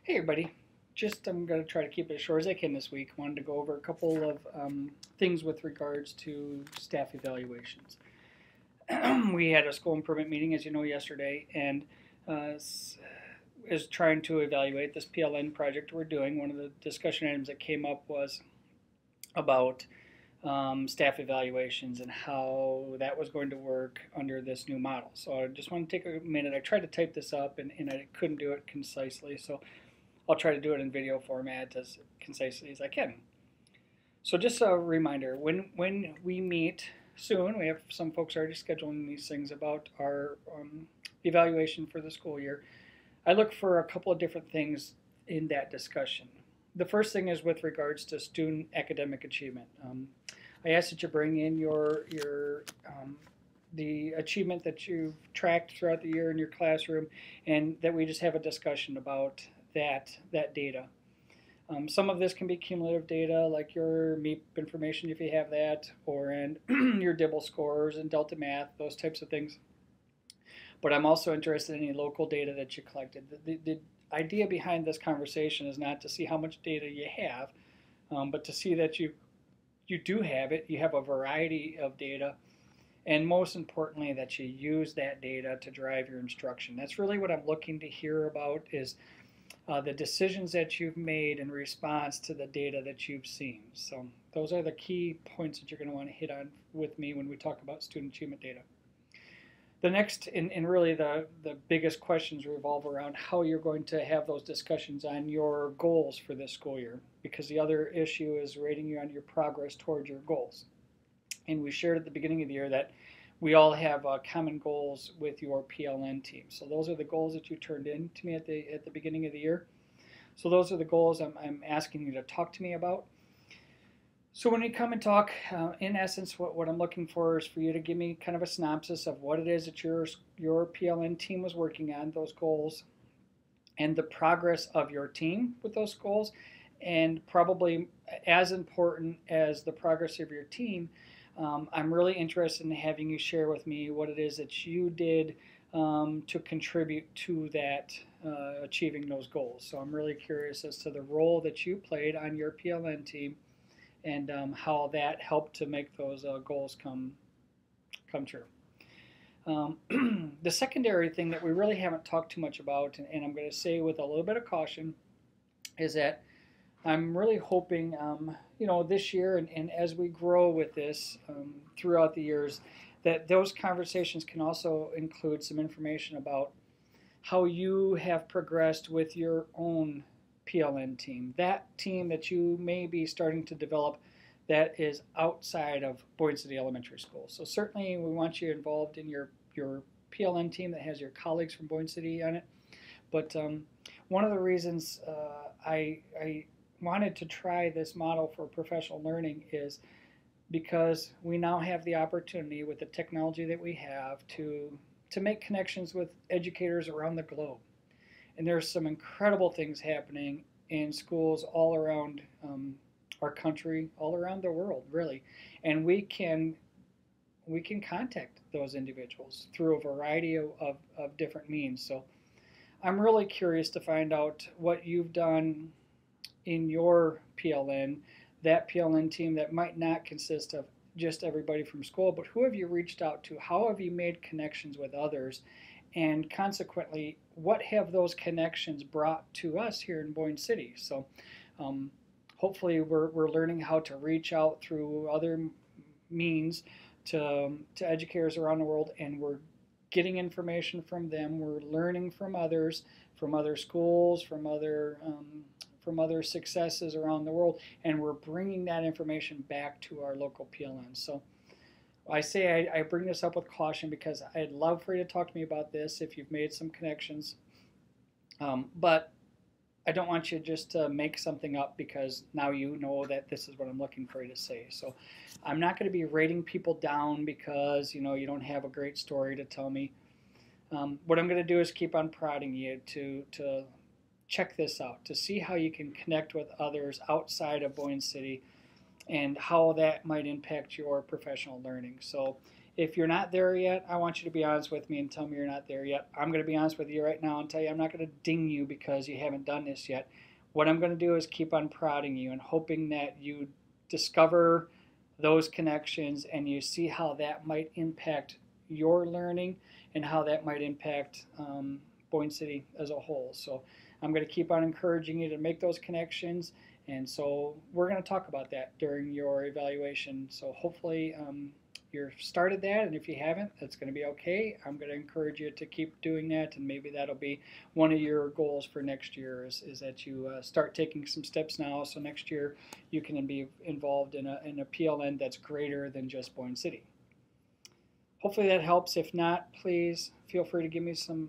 Hey everybody, I'm going to try to keep it as short as I can this week. Wanted to go over a couple of things with regards to staff evaluations. We had a school improvement meeting, as you know, yesterday, and is trying to evaluate this PLN project we're doing. One of the discussion items that came up was about staff evaluations and how that was going to work under this new model. So I just want to take a minute. I tried to type this up and I couldn't do it concisely, so I'll try to do it in video format as concisely as I can. So just a reminder, when we meet soon, we have some folks already scheduling these things about our evaluation for the school year. I look for a couple of different things in that discussion. The first thing is with regards to student academic achievement. I ask that you bring in the achievement that you've tracked throughout the year in your classroom, and that we just have a discussion about that data. Some of this can be cumulative data, like your MEP information if you have that, or in your Dibble scores and Delta Math, those types of things. But I'm also interested in any local data that you collected. The idea behind this conversation is not to see how much data you have, but to see that you do have it. You have a variety of data, and most importantly, that you use that data to drive your instruction. That's really what I'm looking to hear about is the decisions that you've made in response to the data that you've seen. So those are the key points that you're going to want to hit on with me when we talk about student achievement data. The next, and really the biggest questions revolve around how you're going to have those discussions on your goals for this school year, because the other issue is rating you on your progress towards your goals. And we shared at the beginning of the year that we all have common goals with your PLN team. So those are the goals that you turned in to me at the beginning of the year. So those are the goals I'm asking you to talk to me about. So when we come and talk, in essence, what I'm looking for is for you to give me kind of a synopsis of what it is that your PLN team was working on, those goals, and the progress of your team with those goals, and probably as important as the progress of your team, I'm really interested in having you share with me what it is that you did to contribute to that achieving those goals. So I'm really curious as to the role that you played on your PLN team and how that helped to make those goals come true. The secondary thing that we really haven't talked too much about, and I'm going to say with a little bit of caution, is that I'm really hoping, this year and as we grow with this throughout the years, that those conversations can also include some information about how you have progressed with your own PLN team, that team that you may be starting to develop that is outside of Boyd City Elementary School. So certainly we want you involved in your PLN team that has your colleagues from Boyd City on it. But one of the reasons I wanted to try this model for professional learning is because we now have the opportunity with the technology that we have to make connections with educators around the globe. And there's some incredible things happening in schools all around our country, all around the world, really. And we can contact those individuals through a variety of different means. So I'm really curious to find out what you've done in your PLN, that PLN team that might not consist of just everybody from school, but who have you reached out to? How have you made connections with others? And consequently, what have those connections brought to us here in Boyne City? So hopefully we're learning how to reach out through other means to educators around the world, and we're getting information from them. We're learning from others, from other schools, from other successes around the world, and we're bringing that information back to our local PLN. So I say I bring this up with caution because I'd love for you to talk to me about this if you've made some connections. But I don't want you just to make something up because now you know that this is what I'm looking for you to say. So I'm not going to be rating people down because you don't have a great story to tell me. What I'm going to do is keep on prodding you to check this out, to see how you can connect with others outside of Boyne City and how that might impact your professional learning. So If you're not there yet, I want you to be honest with me and tell me you're not there yet. I'm going to be honest with you right now and tell you I'm not going to ding you because you haven't done this yet. What I'm going to do is keep on prodding you and hoping that you discover those connections and you see how that might impact your learning and how that might impact Boyne City as a whole. So I'm going to keep on encouraging you to make those connections. And so we're going to talk about that during your evaluation. So hopefully you've started that, and if you haven't, that's going to be okay. I'm going to encourage you to keep doing that, and maybe that'll be one of your goals for next year is that you start taking some steps now, so next year you can be involved in a PLN that's greater than just Boyne City. Hopefully that helps. If not, please feel free to give me some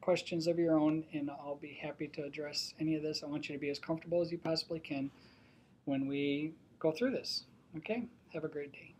questions of your own, and I'll be happy to address any of this. I want you to be as comfortable as you possibly can when we go through this. Okay? Have a great day.